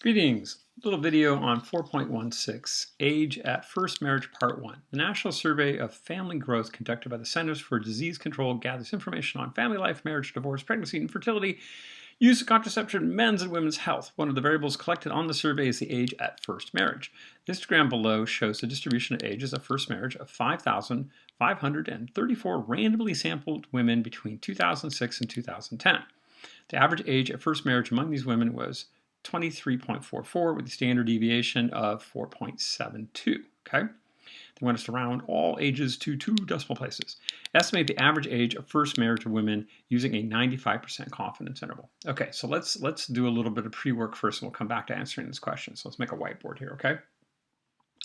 Greetings. Little video on 4.16, Age at First Marriage Part 1. The National Survey of Family Growth conducted by the Centers for Disease Control gathers information on family life, marriage, divorce, pregnancy, and fertility, use of contraception, men's and women's health. One of the variables collected on the survey is the age at first marriage. The histogram below shows the distribution of ages at first marriage of 5,534 randomly sampled women between 2006 and 2010. The average age at first marriage among these women was 23.44 with a standard deviation of 4.72. Okay, they want us to round all ages to 2 decimal places. Estimate the average age of first marriage of women using a 95% confidence interval. Okay, so let's do a little bit of pre-work first, and we'll come back to answering this question. So let's make a whiteboard here. Okay.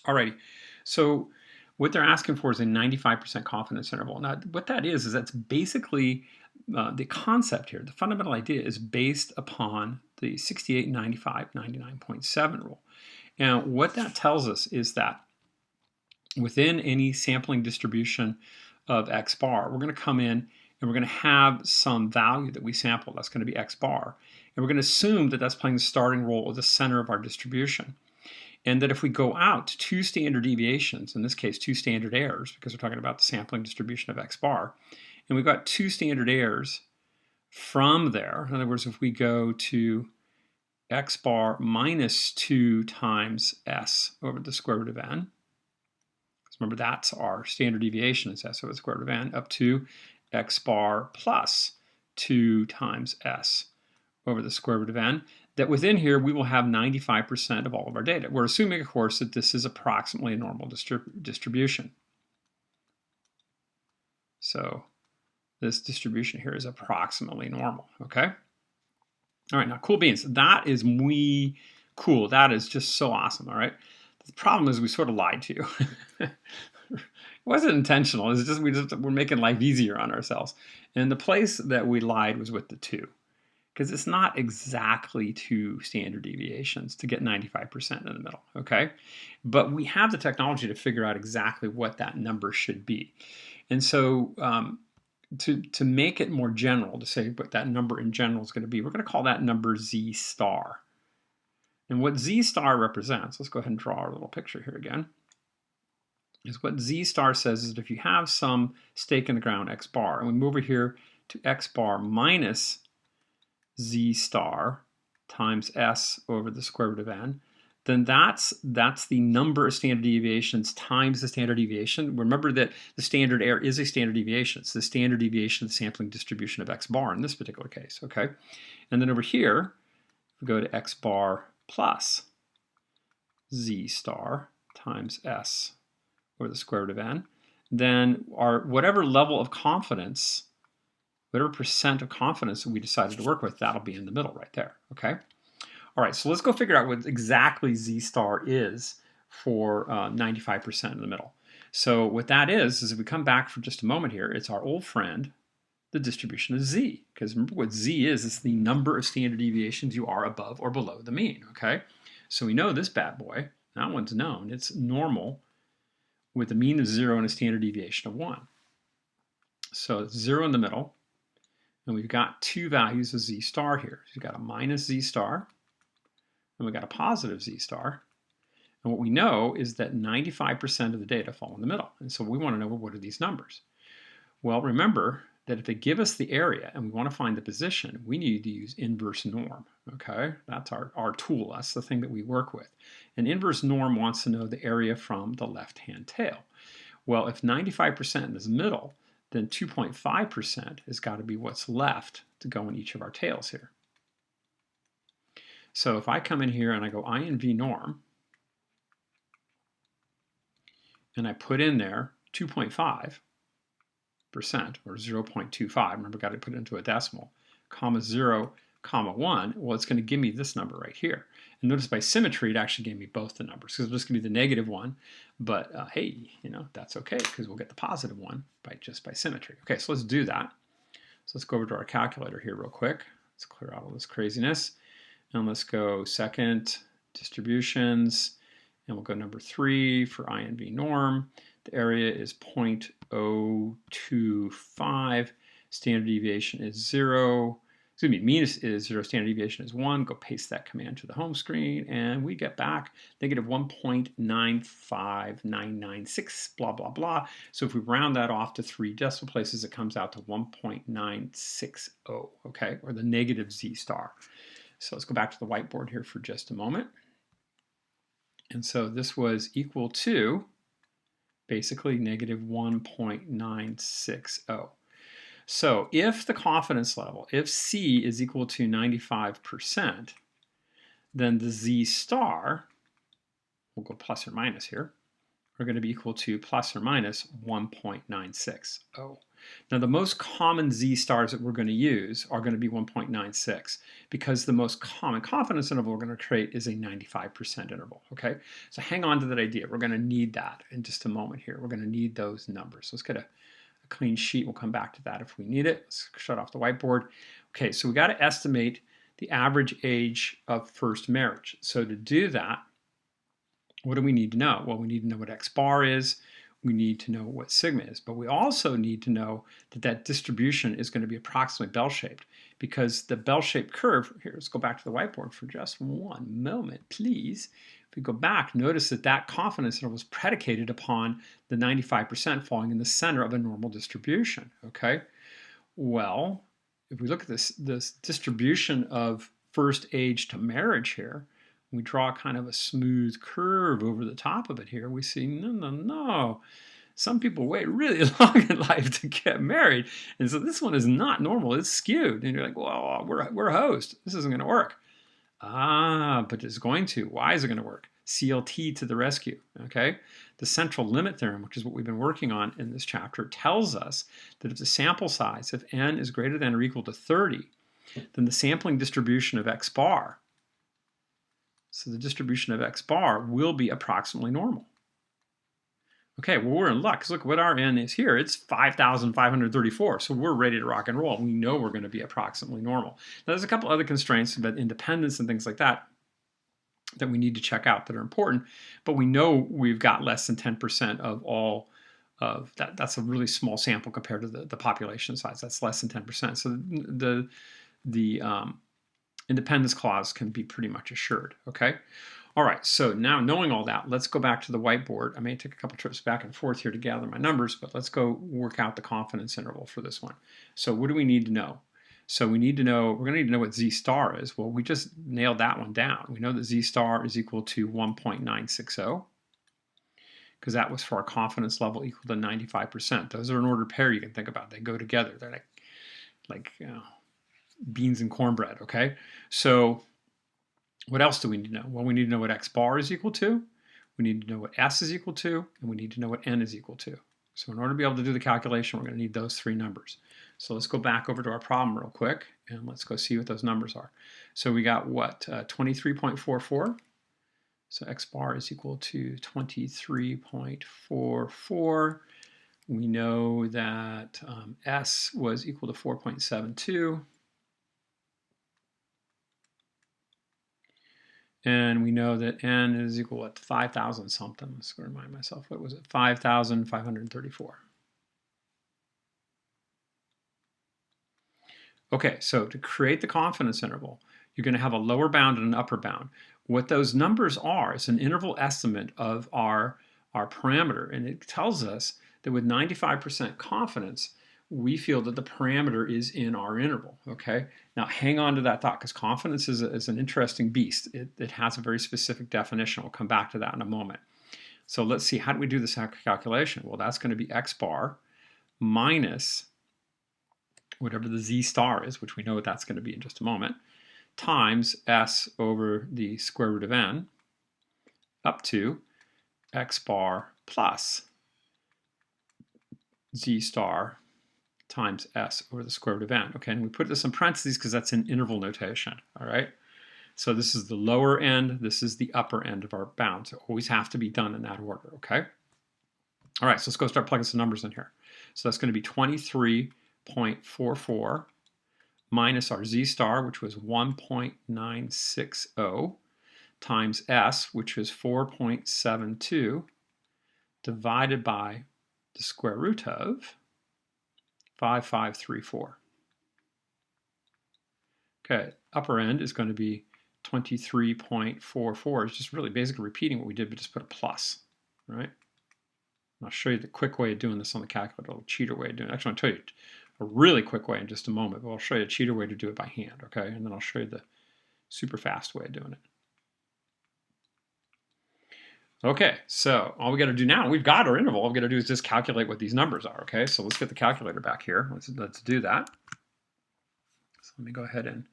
Alrighty. So what they're asking for is a 95% confidence interval. Now, what that is that's basically the concept here. The fundamental idea is based upon the 68, 95, 99.7 rule. And what that tells us is that within any sampling distribution of X bar, we're going to come in and we're going to have some value that we sample. That's going to be X bar. And we're going to assume that that's playing the starting role or the center of our distribution. And that if we go out 2 standard deviations, in this case 2 standard errors, because we're talking about the sampling distribution of X bar, and we've got 2 standard errors from there. In other words, if we go to X bar minus 2 times S over the square root of N, because remember that's our standard deviation is S over the square root of N, up to X bar plus 2 times S over the square root of N, that within here we will have 95% of all of our data. We're assuming, of course, that this is approximately a normal distribution. So this distribution here is approximately normal, okay? All right, now cool beans. That is muy cool. That is just so awesome, all right? The problem is we sort of lied to you. It wasn't intentional. It's just we're making life easier on ourselves. And the place that we lied was with the 2. Because it's not exactly 2 standard deviations to get 95% in the middle, okay? But we have the technology to figure out exactly what that number should be. And so to make it more general, to say what that number in general is going to be, we're going to call that number Z star. And what Z star represents, let's go ahead and draw our little picture here again, is what Z star says is that if you have some stake in the ground, X bar, and we move over here to X bar minus Z star times S over the square root of N, then that's the number of standard deviations times the standard deviation. Remember that the standard error is a standard deviation. It's the standard deviation of the sampling distribution of X bar in this particular case, okay? And then over here, we go to X bar plus Z star times S over the square root of N. Then our whatever level of confidence, whatever percent of confidence that we decided to work with, that'll be in the middle right there, okay? All right, so let's go figure out what exactly Z star is for 95% in the middle. So what that is if we come back for just a moment here, it's our old friend, the distribution of Z. Because remember what Z is, it's the number of standard deviations you are above or below the mean, okay? So we know this bad boy, that one's known, it's normal with a mean of 0 and a standard deviation of 1. So it's 0 in the middle. And we've got 2 values of Z star here. So we've got a minus Z star, and we've got a positive Z star. And what we know is that 95% of the data fall in the middle. And so we want to know, well, what are these numbers? Well, remember that if they give us the area and we want to find the position, we need to use inverse norm, okay? That's our tool. That's the thing that we work with. And inverse norm wants to know the area from the left-hand tail. Well, if 95% is middle, then 2.5% has got to be what's left to go in each of our tails here. So if I come in here and I go Inv Norm, and I put in there 2.5% or 0.25, remember got to put it into a decimal, comma 0, comma 1, well, it's going to give me this number right here. And notice by symmetry, it actually gave me both the numbers. So this could be the negative one, but hey, you know, that's okay because we'll get the positive one just by symmetry. Okay, so let's do that. So let's go over to our calculator here real quick. Let's clear out all this craziness. And let's go second distributions, and we'll go number 3 for Inv Norm. The area is 0.025. Standard deviation is 0. mean is 0, standard deviation is 1. Go paste that command to the home screen, and we get back negative 1.95996, blah, blah, blah. So if we round that off to 3 decimal places, it comes out to 1.960, okay, or the negative z star. So let's go back to the whiteboard here for just a moment. And so this was equal to basically negative 1.960. So if the confidence level, if C is equal to 95%, then the Z star, we'll go plus or minus here, are going to be equal to plus or minus 1.960. Now the most common Z stars that we're going to use are going to be 1.96 because the most common confidence interval we're going to create is a 95% interval, okay? So hang on to that idea. We're going to need that in just a moment here. We're going to need those numbers. Let's get a clean sheet. We'll come back to that if we need it. Let's shut off the whiteboard. Okay, so we got to estimate the average age of first marriage. So to do that, what do we need to know? Well, we need to know what X bar is. We need to know what sigma is. But we also need to know that that distribution is going to be approximately bell-shaped because the bell-shaped curve, here, let's go back to the whiteboard for just one moment, please. If we go back, notice that that confidence interval was predicated upon the 95% falling in the center of a normal distribution, okay? Well, if we look at this distribution of first age to marriage here, we draw kind of a smooth curve over the top of it here, we see, no. Some people wait really long in life to get married. And so this one is not normal, it's skewed. And you're like, well, we're a host. This isn't gonna work. But it's going to. Why is it gonna work? CLT to the rescue, okay? The central limit theorem, which is what we've been working on in this chapter, tells us that if the sample size, if n is greater than or equal to 30, then the sampling distribution of X bar, so the distribution of X bar will be approximately normal. Okay, well, we're in luck because look what our n is here. It's 5,534, so we're ready to rock and roll. We know we're going to be approximately normal. Now, there's a couple other constraints about independence and things like that that we need to check out that are important, but we know we've got less than 10% of all of that. That's a really small sample compared to the population size. That's less than 10%. So the independence clause can be pretty much assured, okay? All right, so now knowing all that, let's go back to the whiteboard. I may take a couple trips back and forth here to gather my numbers, but let's go work out the confidence interval for this one. So what do we need to know? So we need to know, we're going to need to know what Z star is. Well, we just nailed that one down. We know that Z star is equal to 1.960 because that was for our confidence level equal to 95%. Those are an ordered pair you can think about. They go together. They're like you know, beans and cornbread, okay? So what else do we need to know? Well, we need to know what X bar is equal to, we need to know what S is equal to, and we need to know what N is equal to. So in order to be able to do the calculation, we're going to need those three numbers. So let's go back over to our problem real quick, and let's go see what those numbers are. So we got what? 23.44. So X bar is equal to 23.44. We know that S was equal to 4.72. And we know that N is equal to 5,000 something. Let's go remind myself, what was it? 5,534. Okay, so to create the confidence interval, you're going to have a lower bound and an upper bound. What those numbers are is an interval estimate of our parameter, and it tells us that with 95% confidence, we feel that the parameter is in our interval, okay? Now hang on to that thought because confidence is an interesting beast. It has a very specific definition. We'll come back to that in a moment. So let's see, how do we do this calculation? Well, that's going to be X bar minus whatever the Z star is, which we know what that's going to be in just a moment, times S over the square root of N up to X bar plus Z star times S over the square root of N. Okay, and we put this in parentheses because that's in interval notation, all right? So this is the lower end, this is the upper end of our bounds. It always have to be done in that order, okay? All right, so let's go start plugging some numbers in here. So that's going to be 23.44 minus our Z star, which was 1.960, times S, which is 4.72, divided by the square root of 5534. Okay, upper end is going to be 23.44. It's just really basically repeating what we did, but just put a plus, right? I'll show you the quick way of doing this on the calculator, a cheater way of doing it. Actually, I'll tell you a really quick way in just a moment, but I'll show you a cheater way to do it by hand, okay? And then I'll show you the super fast way of doing it. Okay, so all we got to do now, we've got our interval. All we got to do is just calculate what these numbers are, okay? So let's get the calculator back here. Let's do that. So let me go ahead and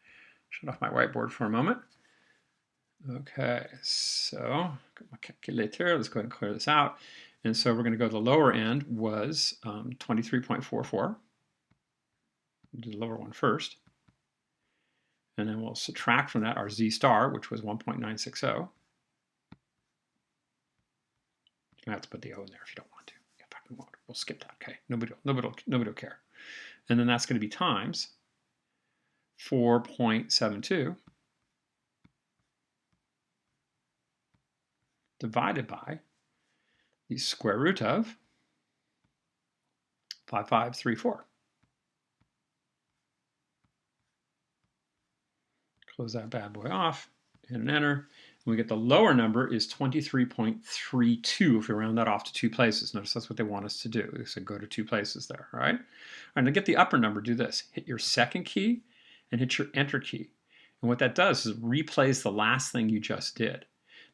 shut off my whiteboard for a moment. Okay, so got my calculator. Let's go ahead and clear this out. And so we're going to go to the lower end was 23.44. We'll do the lower one first. And then we'll subtract from that our z star, which was 1.960. You have to put the O in there if you don't want to. In fact, we won't. We'll skip that. Okay, nobody will care. And then that's going to be times 4.72 divided by the square root of 5534. Close that bad boy off, hit an enter, and we get the lower number is 23.32 if we round that off to two places. Notice that's what they want us to do. They said go to two places there, all right? All right, to get the upper number, do this. Hit your second key and hit your enter key. And what that does is replays the last thing you just did.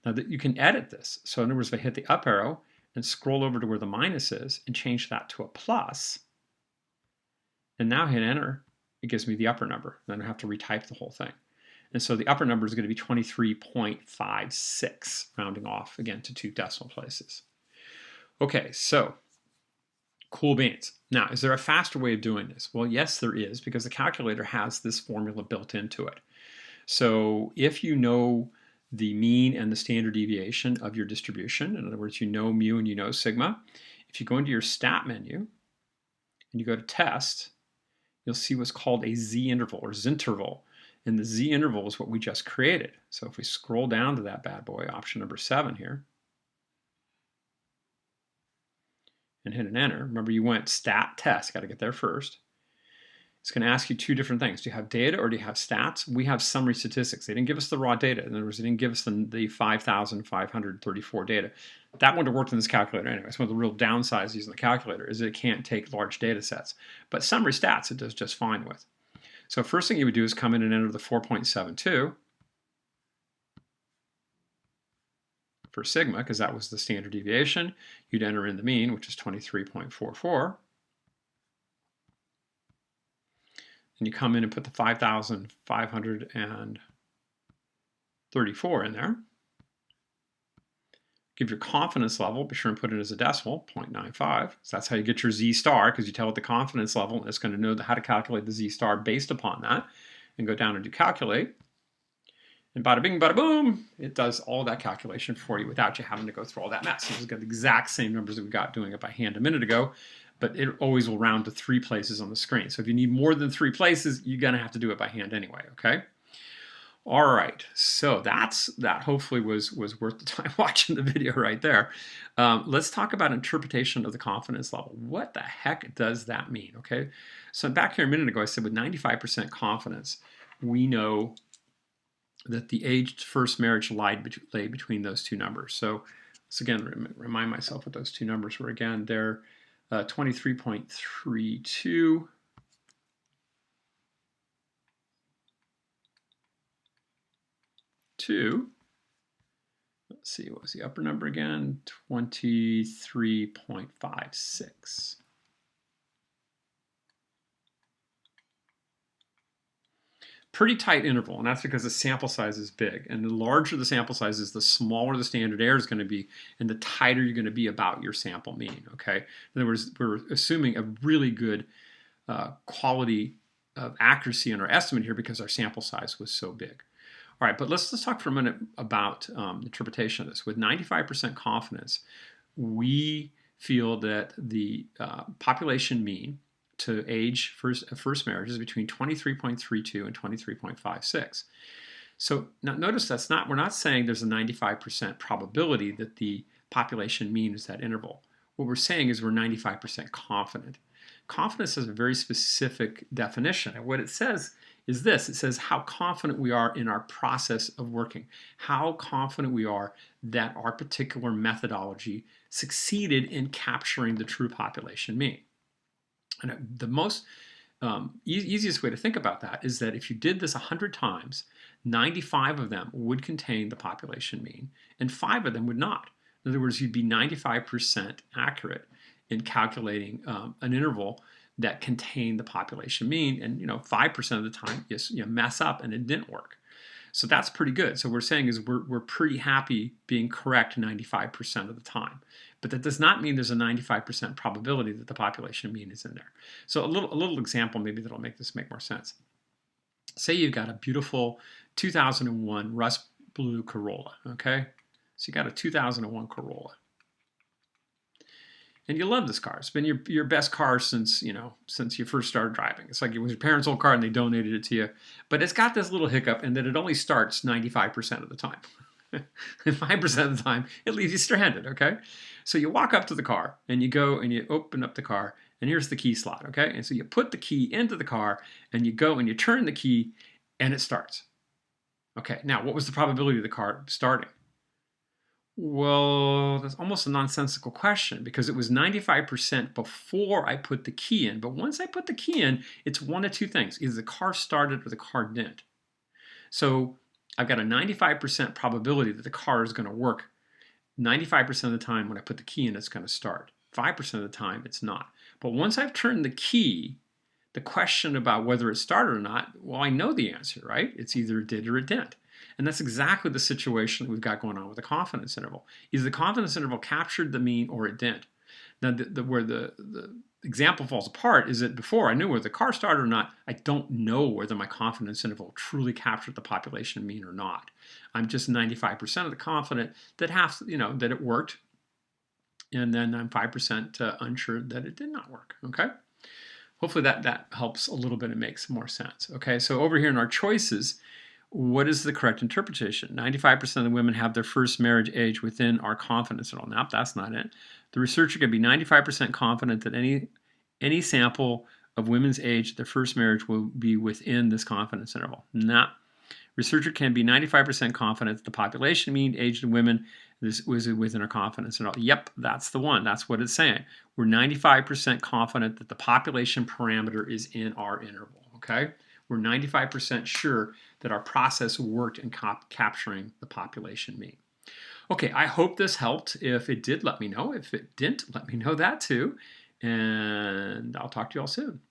Now that you can edit this. So in other words, if I hit the up arrow and scroll over to where the minus is and change that to a plus, and now hit enter, it gives me the upper number. Then I have to retype the whole thing. And so the upper number is going to be 23.56, rounding off again to two decimal places. Okay, so cool beans. Now, is there a faster way of doing this? Well, yes, there is, because the calculator has this formula built into it. So if you know the mean and the standard deviation of your distribution, in other words, you know mu and you know sigma, if you go into your stat menu and you go to test, you'll see what's called a z-interval or z-interval. And the z-interval is what we just created. So if we scroll down to that bad boy, option number 7 here, and hit an enter, remember you went stat test, got to get there first. It's going to ask you two different things. Do you have data or do you have stats? We have summary statistics. They didn't give us the raw data. In other words, they didn't give us the 5,534 data. That wouldn't have worked in this calculator anyway. It's one of the real downsides using the calculator is it can't take large data sets. But summary stats it does just fine with. So first thing you would do is come in and enter the 4.72 for sigma, because that was the standard deviation. You'd enter in the mean, which is 23.44. And you come in and put the 5,534 in there. Give your confidence level, be sure and put it as a decimal, 0.95. So that's how you get your z star, because you tell it the confidence level, and it's going to know how to calculate the z star based upon that. And go down and do calculate. And bada bing, bada boom, it does all that calculation for you without you having to go through all that mess. It's got the exact same numbers that we got doing it by hand a minute ago, but it always will round to 3 places on the screen. So if you need more than 3 places, you're going to have to do it by hand anyway, okay? All right, so that hopefully was worth the time watching the video right there. Let's talk about interpretation of the confidence level. What the heck does that mean, okay? So back here a minute ago, I said with 95% confidence, we know that the aged first marriage lay between those two numbers. So let's again remind myself what those two numbers were. Again, they're 23.32 to, let's see, what was the upper number again? 23.56. Pretty tight interval, and that's because the sample size is big. And the larger the sample size is, the smaller the standard error is going to be, and the tighter you're going to be about your sample mean, okay? In other words, we're assuming a really good quality of accuracy in our estimate here because our sample size was so big. All right, but let's talk for a minute about interpretation of this. With 95% confidence, we feel that the population mean to age first marriage is between 23.32 and 23.56. So now notice we're not saying there's a 95% probability that the population mean is that interval. What we're saying is we're 95% confident. Confidence has a very specific definition, and what it says is this. It says how confident we are in our process of working, how confident we are that our particular methodology succeeded in capturing the true population mean. And the most easiest way to think about that is that if you did this 100 times, 95 of them would contain the population mean, and 5 of them would not. In other words, you'd be 95% accurate in calculating an interval that contained the population mean, and 5% of the time you mess up and it didn't work. So that's pretty good. So what we're saying is we're pretty happy being correct 95% of the time. But that does not mean there's a 95% probability that the population mean is in there. So a little example maybe that'll make this make more sense. Say you've got a beautiful 2001 rust blue Corolla, okay? So you got a 2001 Corolla. And you love this car. It's been your best car since you first started driving. It's like it was your parents' old car and they donated it to you. But it's got this little hiccup in that it only starts 95% of the time. And 5% of the time, it leaves you stranded, okay? So you walk up to the car and you go and you open up the car and here's the key slot, okay? And so you put the key into the car and you go and you turn the key and it starts. Okay, now what was the probability of the car starting? Well, that's almost a nonsensical question because it was 95% before I put the key in. But once I put the key in, it's one of two things. Either the car started or the car didn't. So I've got a 95% probability that the car is going to work. 95% of the time when I put the key in, it's going to start. 5% of the time, it's not. But once I've turned the key, the question about whether it started or not, well, I know the answer, right? It's either it did or it didn't. And that's exactly the situation that we've got going on with the confidence interval. Either the confidence interval captured the mean or it didn't. Now, where the example falls apart is that before I knew whether the car started or not, I don't know whether my confidence interval truly captured the population mean or not. I'm just 95% of the confident that that it worked, and then I'm 5% unsure that it did not work. Okay. Hopefully that helps a little bit and makes more sense. Okay. So over here in our choices, what is the correct interpretation? 95% of the women have their first marriage age within our confidence interval. Nope, that's not it. The researcher can be 95% confident that any sample of women's age at their first marriage will be within this confidence interval. Nah. Researcher can be 95% confident that the population mean aged women was within our confidence interval. Yep, that's the one. That's what it's saying. We're 95% confident that the population parameter is in our interval. Okay? We're 95% sure that our process worked in capturing the population mean. Okay, I hope this helped. If it did, let me know. If it didn't, let me know that too. And I'll talk to you all soon.